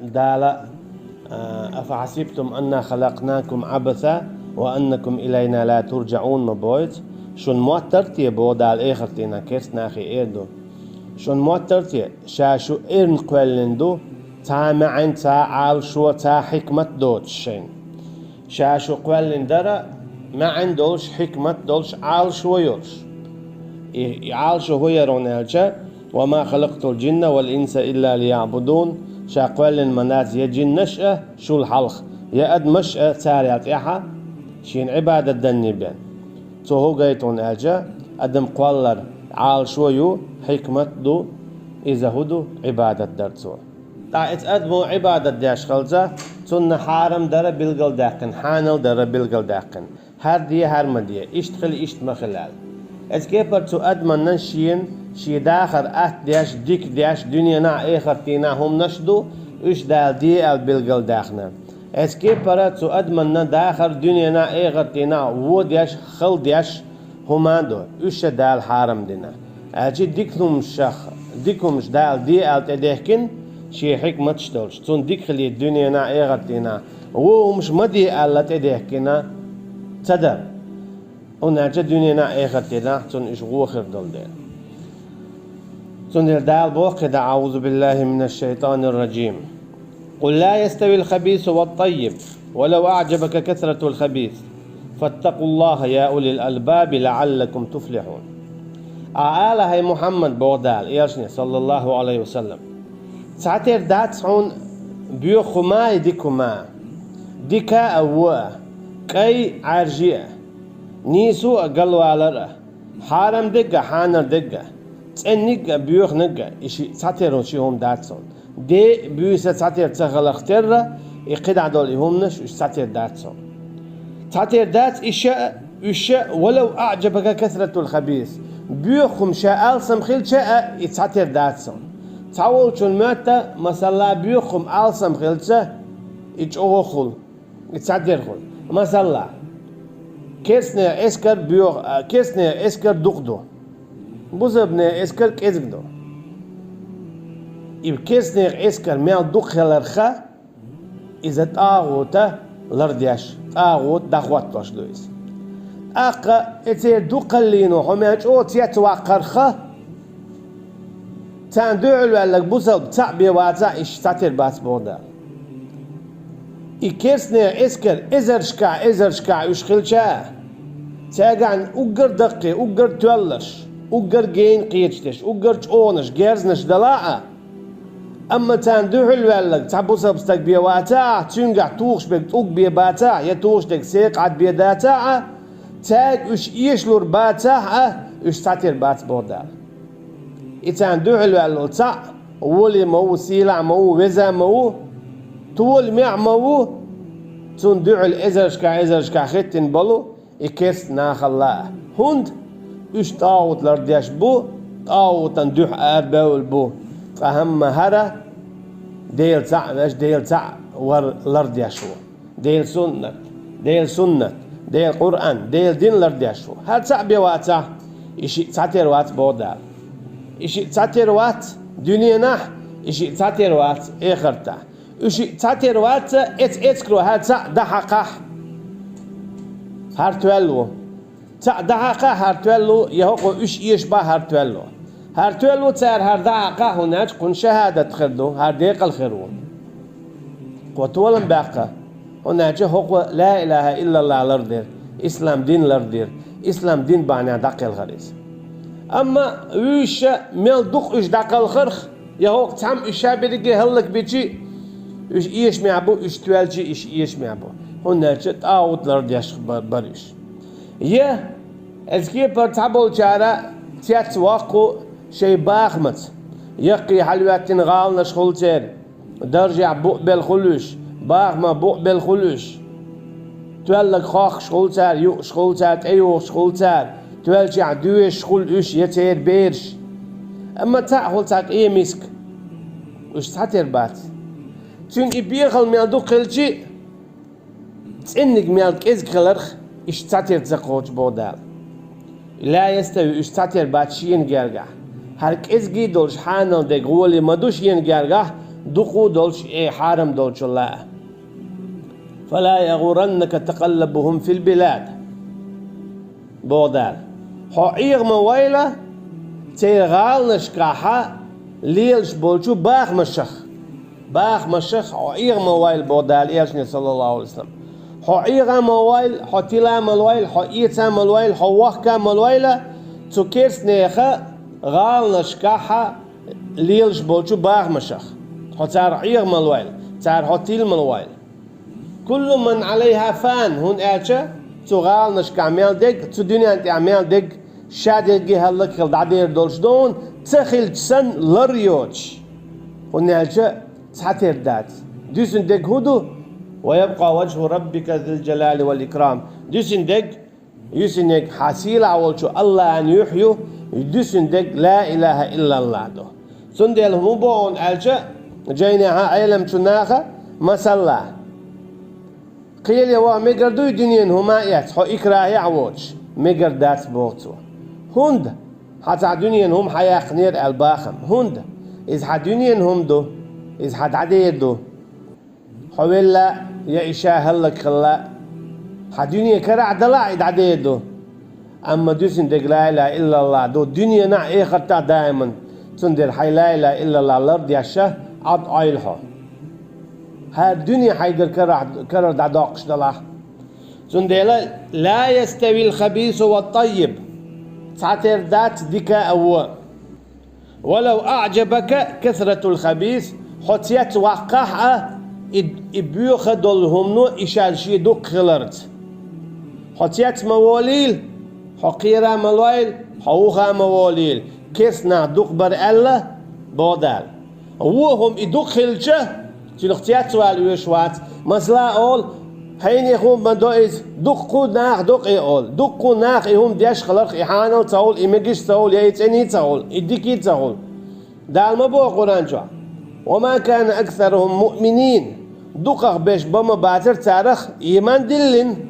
دالا أفحسبتم أنا خلقناكم عبثا وأنكم إلينا لا ترجعون مبويت شون موترتي بودال إخرتنا كيس ناخي إيردو شون موترتي شاشو إرن قولندو تا معن تا عال شو تا حكمة دوتشين شاشو قولندرا معن دولش حكمة دولش عال شو يولش عال شو هو يرونالجا وما خلقت الجن والإنس إلا ليعبدون شاقوال المناز يجن نشأة شو الحلق يأد مشأة تاريات إحا شين عبادة دنبان هو قيتون أجا أدم قولر عال شويو حكمة دو إذا هدو عبادة درتو تاعت أدمو عبادة داش خلزة تون حارم در بلغل داقن حانل در بلغل داقن هر دي هر مدية اشتخل اشت مخلال اسكيبر تو أدمن نشين شي داخر داش ديك داش دنيا نا اخر تينا هم نشدو اش دال دي البلغل داخنا اسكيبر تو أدمن داخر دنيا نا اخر تينا و داش خل داش هما دو اش دال حارم دينا اجي ديكمش دال دي التدهكن شي حكمة تشتولش تون ديك خلي الدنيا نا اخر تينا و مش مدي الا تدهكنا تدر ونعجى الدنيا نا اخر تينا تون اش غوخر دول دير تون دال بوقد أعوذ بالله من الشيطان الرجيم قل لا يستوي الخبيث والطيب ولو أعجبك كثرة الخبيث فاتقوا الله يا أولي الألباب لعلكم تفلحون آلة هي محمد بودال إيرشني صلى الله عليه وسلم ساعتير داتسعون بيو خما ديكما ديكا أو كي عرجية نيسو أقلوا على حارم دقة حانر دقة تنيك بيوخ نجا إشي ساتيرون شي هم داتسون دي بيوسة ساتير تغل اختير يقيد عدول يهمنش إش ساتير داتسون ساتير دات إشاء ولو أعجبك كثرة الخبيث بيوخم شاء ألسم خيل شاء يتساتير داتسون تعول شون ماتا مثلا بيوخم ألسم خيل شاء يتشوه خل يتساتير خل مثلا كيسنير إسكر بيوخ كيسنير إسكر دقدو بوزبنا إسكر كيزكدو إبكيسنير إسكر ميال دوخ خا إذا تاغوتا لردياش تاغوت دخواتوش دويس أقا إتير دوقلينو حمياج أو تياتوا قرخا تان دوعلو على بوزب تعبي واتا إش تاتير بات بودا إكيسنير إسكر إزرشكا يشخلشا تاقان أقر دقي أقر تولش أقر جين قيتش أقر تونش جيرزنش دلاعة أما تاندوح الولد تعبو سبستك بيواتا تنقع توخش بك توق بيباتا يتوخش دك سيق عد بيداتا تاق اش ايشلور باتا اش تاتير بات بودا تاندوح الولد تا ولي مو سيلع مو وزا مو طول مع مو تندوح الازرشكا ختن بلو إكس ناخلا هند إيش طاوت لردياش بو طاوت ندوح أباول بو فهم هرا ديل تاع ماش ديل تاع ور لردياش هو ديل سنة ديل قرآن ديل دين لردياش هو هاد تاع بيواتا إيش تاتير وات بودا إيش تاتير وات دنيا نح إيش تاتير وات إخرتا إيش تاتير وات إتكرو هاد تاع دحقة هارتوالو تا دقيقة هارتوالو يهوقو إيش يشبه هارتوالو تار هار دقيقة هناك كن شهادة خردو هار دقيقة الخيرون قوتولن باقة هناك هوقو لا إله إلا الله لردير إسلام دين لردير إسلام دين بعنى دقيقة الخريس أما إيش ميل دق إيش دقيقة الخرخ يهوق تعم إيشا بيرجي هلك بيجي إيش معبو إيش توالجي إيش معبو هناك تاوت لردياش بريش يه ازكي برتعبول جارا تيات واقو شي باخمت يقي حلواتين غالنا شخولتين درجع بوق بالخلوش باخما بوق بالخلوش تولك خاخ شخولتار يو شخولتار ايو شخولتار تولجع دوش شخول اش يتير بيرش اما تاخل تاك ايه مسك وش تاتير بات تون يبيخل ميادو قلجي تنك ميال كيزك خلرخ اشتاتير تزقوش بودال لا يستوي اشتاتير باتشين جرجع هرك ازجي دولش حانل دقولي مدوش ين جرجع دقو دولش حارم دولش الله فلا يغرنك تقلبهم في البلاد بودال حقيق مويلة تيغال نشكاحة ليلش بولشو باخ مشخ حقيق مويل بودال إيشني صلى الله عليه وسلم حقيقة مويل حتلا مويل حقيقة مويل حوخكا مويلة تكيرس نيخة غال نشكاحة ليلش بولشو باخ مشخ حتار حقيق مويل تار حتيل مويل كل من عليها فان هون أشة تغال نشك عمال دق تدنيا أنت عمال دق شادي هلك خل دعير دولش دون تخيل تسن لريوش هون أشة تحتير دات دوسن دق هدو ويبقى وجه ربك ذي الجلال والإكرام دوسن دق يسن حاسيل عولشو الله أن يحيو دوسن دق لا إله إلا الله دو سندل هم بون أشة جينها علم تناخه مسلا قيل يا ميقردو دنيا هما يات حو إكراه عوج ميقردات بوتو هند حتى دنيا هم حياة خنير الباخم هند إذ حد دنيا هم دو إذ حد عدير دو حولا يا إشاه هلك خلا حد دنيا كرع دلع إذ عدير دو أما دوسن دق لا إله إلا الله دو دنيا نع إيه خطا دائما تندر حي لا إله إلا الله الأرض يشه عد عيلها ها الدنيا حيدر كرر دعاقش دلاه زندلا لا يستوي الخبيث والطيب تعتر ذات ديكا أو ولو أعجبك كثرة الخبيث حتيت وقاحة إبيوخ دولهم نو إشالشي دوك خلرت حتيت مواليل حقيرة ملويل حوخة مواليل كسنا دوك بر ألا بودال وهم إدوك خلشه تلختيات سؤال ويشوات مثلا أول حين يخون بدوئز دقو ناخ دق يقول دقو ناخ يهم ديش خلق إحانة تقول إمجش تقول يتني تقول إديكي تقول ده المبوع قرآن جوا وما كان أكثرهم مؤمنين دقق بيش بما باتر تاريخ إيمان دلين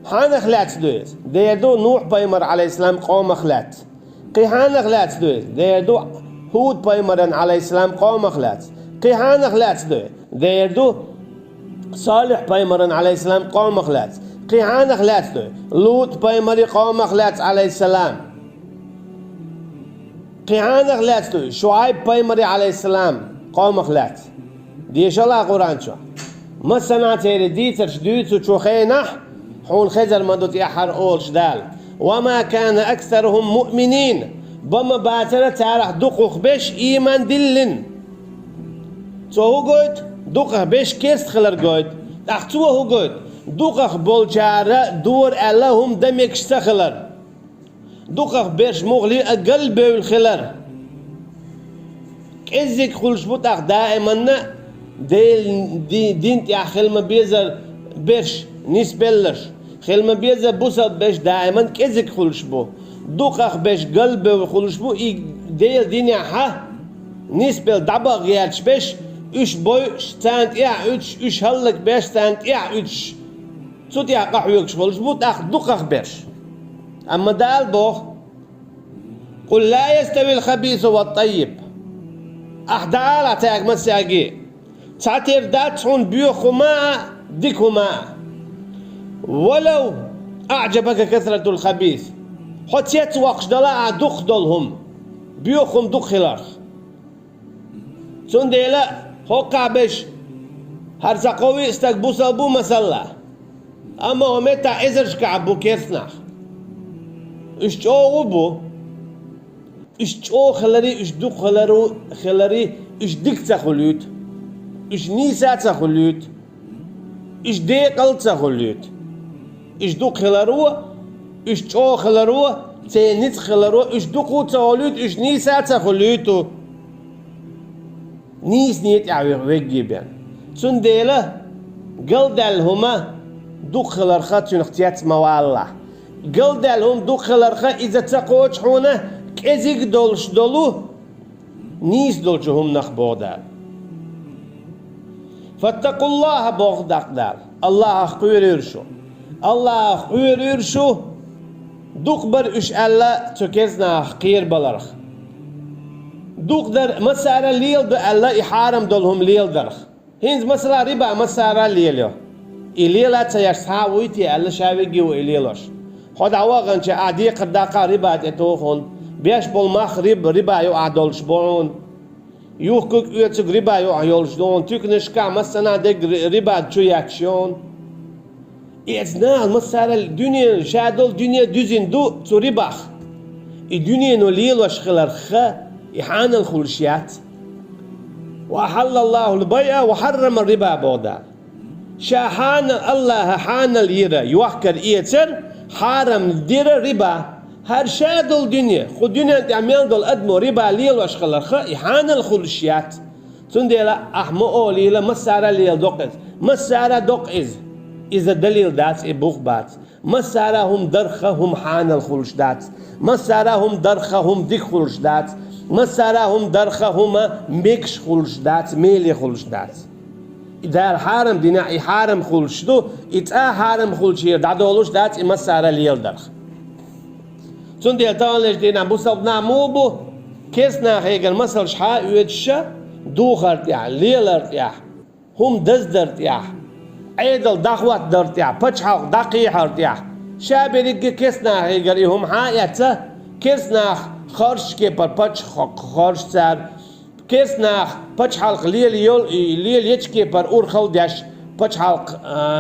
حان خلات دويز ديردو نوح بايمر عليه السلام قوم خلات قيحان خلات دويز ديردو هود بايمر عليه السلام قوم خلات قيحان خلات دويز ديردو صالح بايمر عليه السلام قوم خلات قيحان خلات دويز لوط بايمر قوم خلات عليه السلام قيحان خلات دويز شعيب بايمر عليه السلام قوم خلات ديش الله قرآن شو ما سمعت هيردي تشديد وشوخينح حون خزر مدوت يحر أولش دال وما كان أكثرهم مؤمنين بما باترة تارح دقوخ بيش إيمان دلن هو قلت دقوخ بيش كيست خلر قلت أختوه هو قلت دقوخ بولجارة دور اللهم دمك اشتخلر دقوخ بيش مغلي قلب الخلر كيزيك خلش بوتاخ دائما دين يا خلما بيزر بيش نسبلش خلما بيزر بوسا بيش دائما كيزك خلش بو دوخ بيش قلب خلش بو ديل دين يا ها نسبل دبا غيرش بيش اش بوي ستاند يا اش هلك بيش ستاند يا اش صوت يا قحويك خلش بو تاخ دوخ بيش اما دال بو قل لا يستوي الخبيث والطيب احدال اتاك مساقي تعتير داتون بيوخما ديكما ولو أعجبك كثرة الخبيث حتيت وقش دلاء دخدلهم بيوخم دخلر سون ديلا هوقع بش هرزا قوي استقبوس أبو مسلا أما همتا إزرش كعبو كيرسناخ إشتو أبو إشتو خلري إشدو خلري إشدك تخليت إش نيسا تخليت إش ديقل تخليت إش دوق خلروه إش تشو خلروه تينيت خلروه إش دوقو تخليت إش نيسا تخليتو نيس نيت ويجي بيان تون ديلا قل دالهما دوق خلرخا تون اختيات موالله قل دالهم دوق خلرخا إذا تقوش حونه كزيك دولش دولو نيس دولشهم نخبودال فاتقوا الله بغدق دال الله خير يرشو الله خير يرشو دقبر اش الله تكزنا خير بلرخ دوق در مسارة ليل دو الله يحارم دولهم ليل درخ هينز مثلا ربا مسارة ليلو إليلا تيرسها ويتي الله شاويجي وإليلوش خد عواقن شا عادي قداقا ربا تتوفون بيش بالمخ ربا يو عدولش بون يوكك يتسق ربا يو عيولش دون تكنشكا مسنا دق ربا شو يكشون إذن مسارة الدنيا شادول دنيا دوزين دو تو رباخ الدنيا نوليل وشخلر خا يحان الخلشيات وأحل الله البيع وحرم الربا بودا شاحان الله حان اليرا يوحكر إيتر حرم دير ربا هر شادل الدنيا خو دنيا تعمل دول أدمو ربا ليل وشخلر خا يحان الخلشيات تنديلا أحمو أولي لا مسارة ليل دوقز مسارة دوقز إذا دليل دات إبوخ بات مسارة هم درخة هم حان الخلش دات مسارة هم درخة هم ديك خلش دات مسارة هم درخة هم ميكش خلش دات ميلي خلش دات إذا الحارم دينا إحارم خلش دو إتا حارم خلش ير دادولوش دات مسارة ليل درخ تنديل تانلش دينا بوصبنا موبو كيسنا خيقل مسل شحا يوجشا دوخرت يح ليلرت يح هم دزدرت يح عيدل دخوات درت يح بچحق دقيحرت يح شابريك كيسنا خيقل هم حايتا كيسنا خرش كي پر پچ خرش سر كيسنا پچ حلق ليل يچ كي پر اور خل داش پچ حلق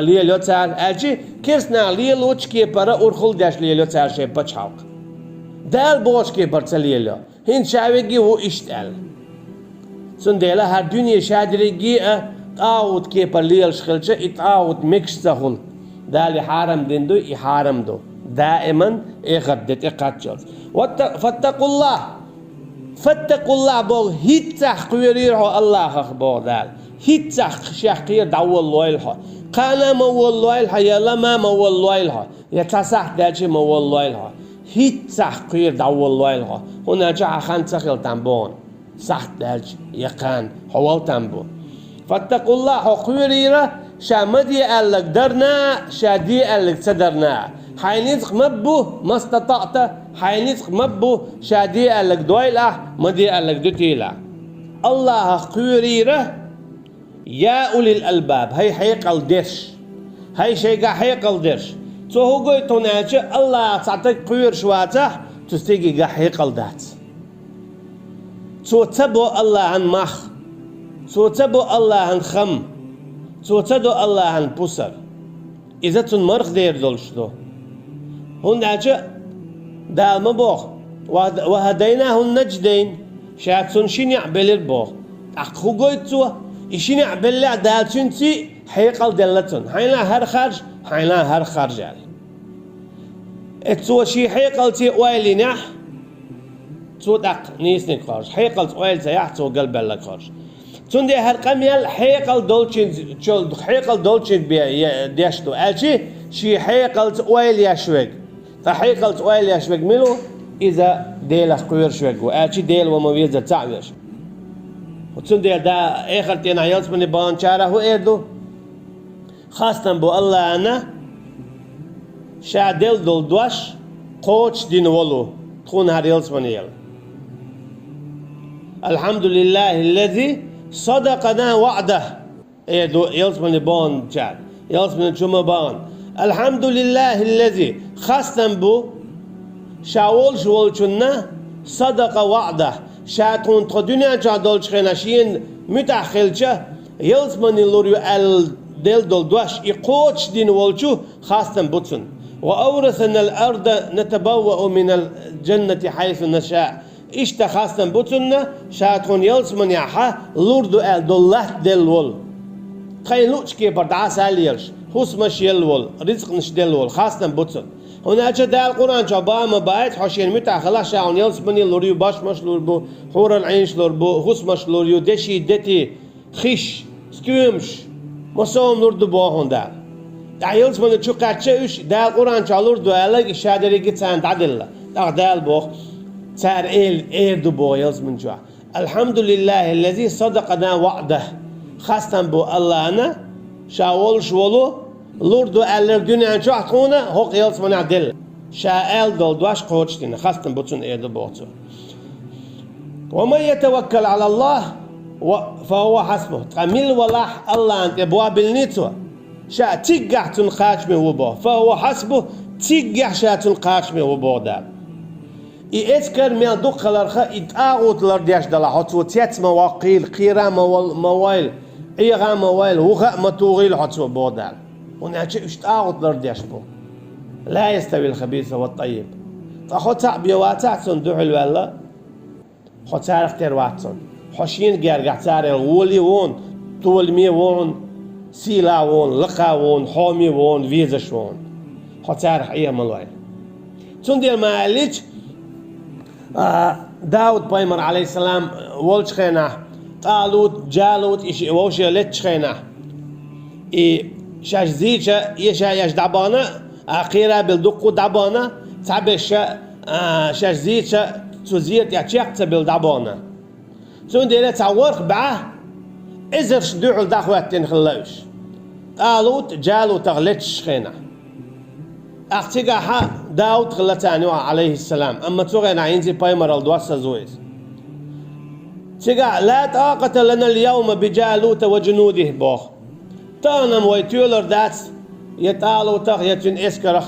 ليل يوتسر اجي كيسنا ليل وچ كي پر اور خل داش ليل يوتسر شي پچ حلق دال boş ki parçalıyla. Hin şavigi o iştel. Sundela her dünya şadrigi تعود ki parlıyal şkılça تعود mix sahul. Dali haram dindo iharam do. دائما اغدت اقاتشوز فاتقوا الله فاتقوا الله بو هيتح قيريرو الله اخبار دال هيتح شاقير دو الله الها قال ما والله الها يا لما ما والله الها يتصح داجي ما والله الها هيتح قير دو الله الها هنا جاء خان تخيل تنبون صح داج يقان حوال تنبون فاتقوا الله قيريره شامدي قالك درنا شادي قالك صدرنا حينيزق مبو ما استطعت حينيزق مبو شادي قالك دويلة مدي قالك دوتيلة الله قيريره يا أولي الألباب هي حيقل ديش هي شيقا حيقل ديش تو هو قوي توناتش الله تعطيك قير شواته تستيقي حيقل دات تو تبو الله عن مخ تو تبو الله عن خم تو تدو الله عن بوسر إذا تنمرخ دير دولشتو هون داچه دال مبوخ وهديناه النجدين شاتون شنع بلر بوخ أخو قويتو إشنع بلع دالشنتي حيقل دلتون حينا هر خرج حينا هر خرجال اتسو شي حيقل تي ويلي نح تو دق نيسني خرج حيقل ويل تيح تو قلب لك خرج تندي هر قميل حيقل دولشين شل حيقل دولشين ديشتو أجي شي حيقل ويل يشوق فحيقل ويل يشوق ملو إذا ديل قوير شوق وأجي ديل ومويزة تعويش وتندي دا آخر تين عيالس من بان شاره هو إردو خاصة بو الله أنا شا ديل دول دوش قوش دين ولو تكون هريالس من يل الحمد لله الذي صدقنا وعده يدو يلزم بان جاد يلزم جمع بان الحمد لله الذي خاصة بو شاول شنا صدق وعده شاتون تدنيا جادول شخناشين متأخلشة يلزم لوريو ال دل دول دوش يقوش دين والشو خاصة بوتن وأورثنا الأرض نتبوأ من الجنة حيث نشاء إشتا خاصة بوتنا شاتون يلزمن يحا لوردو ال دولات دل ول خاين لوش كي بردعا ساليرش حسمش يلول رزق نش دل ول خاصة بوتن هنا أجا دا القرآن جابا مبايت حوشين متأخلا شاون يلزمن يلوريو باش مش لوربو حور العينش لوربو حسمش لوريو دشي دتي خيش سكيمش مصوم لوردو باهون دا دا يلزمن چو قاتشا اش دا القرآن جالوردو ألاق شادري جتسان دعدل دا دال بوخ تار إيردو بو يلزمن جوا الحمد لله الذي صدقنا وعده خاصة بو الله أنا شاول شولو لوردو ألر دنيا جوا كونا هوق يلزمن عدل شاء دول دواش قوتشتين خاصة بوتون إيردو بوتو ومن يتوكل على الله فهو حسبه تقامل والله الله أنت أبواب النتوى شا تقع تنقاش من وبو فهو حسبه تقع شا تنقاش من وبو دار إذكر من دق الأرخاء إتاغوت لردياش دلا حتو تيت مواقيل قيرا موائل إيغا موائل وغا متوغيل حتو بو دار ونعجي إشتاغوت لردياش بو لا يستوي الخبيث والطيب خطأ بيواتاتون دوح الوالله خطأ اختير واتون حشين جارجع تاري الولي وون طول مي وون سيلا وون لقا وون حومي وون فيزش وون خطأ رح ملوي تندير مالك داود بايمر عليه السلام ولش خينا طالوت جالوت إشي ووشي لتش خينا شاش زيجة يش دعبانا أخيرا بالدقو دعبانا تعبش شاش زيجة تزيت يعشق بالدعبانا تندير تعورق بعه إزر شدوع الدعوات تنخلوش طالوت جالوت غلتش خينا اختيقها داود غلتاني عليه السلام أما تغينا عينزي بايمر الدواسة زويز تقع لا طاقة لنا اليوم بجالوت وجنوده بوخ تانم ويتولر دات يتالو تغ يتن اسكرخ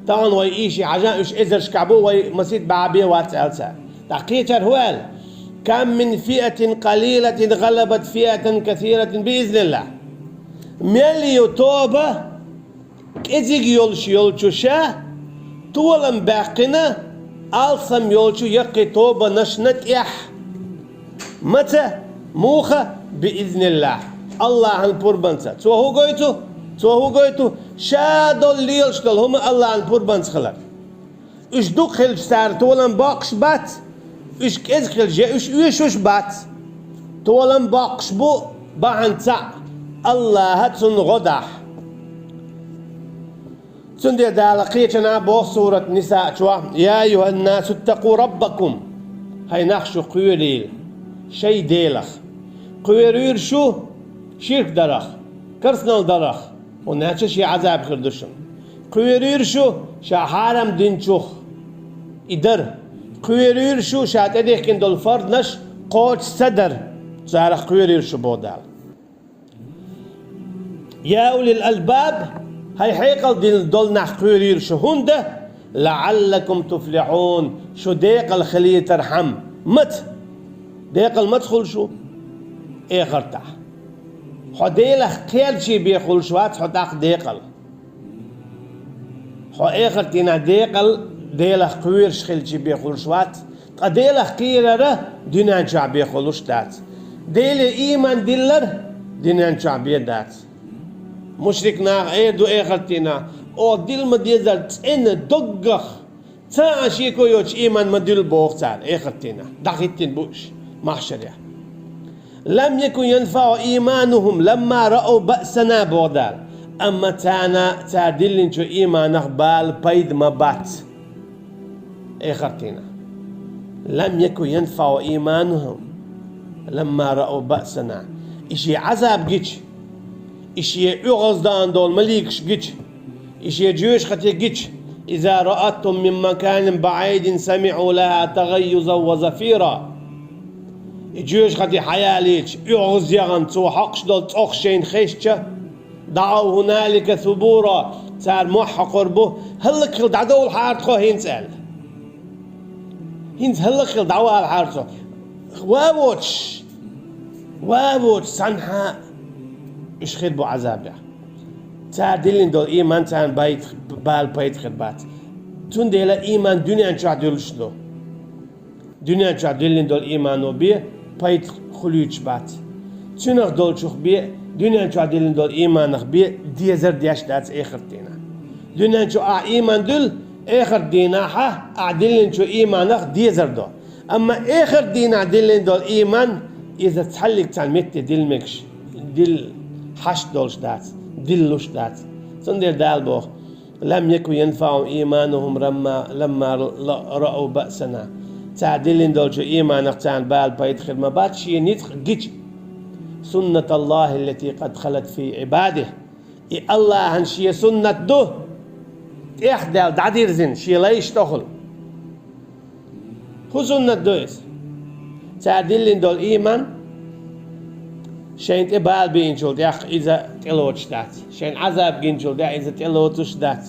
تان ويشي عجان اش ازر شكعبو ومسيد بعبيه واتسالسا تحقيقر هوال كم من فئة قليلة غلبت فئة كثيرة بإذن الله مليو توبة كزيق يولشو شا طولم باقنا ألسم يولشو يقي توبة نشنت يح متى موخة بإذن الله الله البربنسا تو قويتو شادو الليل شتل هم الله البربنس خلق اش دوك خلج سار طولم باقش بات اش كز خلج اش بات طولم باقش بو بعنتا الله هتسن غدح سندي دالقيتنا بو سورة نساء شوا يا أيها الناس اتقوا ربكم هاي نخشو قيريل شي ديلخ قيرير شو شرك درخ كرسنال درخ وناتش شي عذاب خردشم قيرير شو شا حارم دين شوخ إدر قيرير شو شا تديح كندول فرد نش قوش صدر زارخ قيرير شو بودال يا أولي الألباب هاي حيقل دين دول نحقيرير شو هنده لعلكم تفلحون شو ديق الخلية ترحم مت ديق المدخل شو اخر تح حديلخ كيل شي بيخل شوات حداق ديقل حو اخر تينا ديقل ديلخ قوير شخل شي بيخل شوات قديلخ كيرره دينان شعب بيخل شتات ديل ايمان ديلر دينان شعب بيدات مشركنا ايدو اخر تينا او ديل مديزر تين دقخ تا شيكو يوش ايمان مديل بوختار اخر تينا دقيتين بوش محشريا لم يكن ينفع إيمانهم لما رأوا بأسنا بودال أما تانا تعدلن شو إيمانه بال بيد ما بات إخرتنا لم يكن ينفع إيمانهم لما رأوا بأسنا إشي عذاب جيش إشي أغزدان دول مليكش جيش إشي جيوش خطي جيش إذا رأتهم من مكان بعيد سمعوا لها تغيظا وزفيرا جيوش خدي حياليش يغز يغن تو حقش دول تأخشين خيشة دعوا هنالك ثبورا سار موحى قربه هلك خل دعوا الحارت خو هينس قال هينس هلك خل دعوا الحارت وابوش سنحا إش خير بو عذابه سار دلين دول إيمان سان بايت بال بايت خربات تون ديلا إيمان دنيا انشاء دولشلو دنيا انشاء دلين دول إيمانو بيه بايت خلوش بات تنخ دول شوخ بيه دنيا شو عدلن دول إيمانخ بيه ديزر دياش داتس آخر دينا دنيا شو إيمان دول آخر دينا ها عدلن شو إيمانخ ديزر دول أما آخر دينا عدلن دول إيمان إذا تحلق تعمت دل مكش دل حش دولش داتس دلوش داتس سندر دال بوخ لم يكن ينفعهم إيمانهم لما رأوا بأسنا تعدلين دول شو إيمانك تعال بال بيدخل ما بات شيء نتخ جيش سنة الله التي قد خلت في عباده الله هنشي سنة دو إحدى دعدير زين شيء لا يشتغل هو سنة دويس تعدلين دول إيمان شين تبال بين شو ديخ إذا تلوت شدات شين عذاب جين شو ديخ إذا تلوت شدات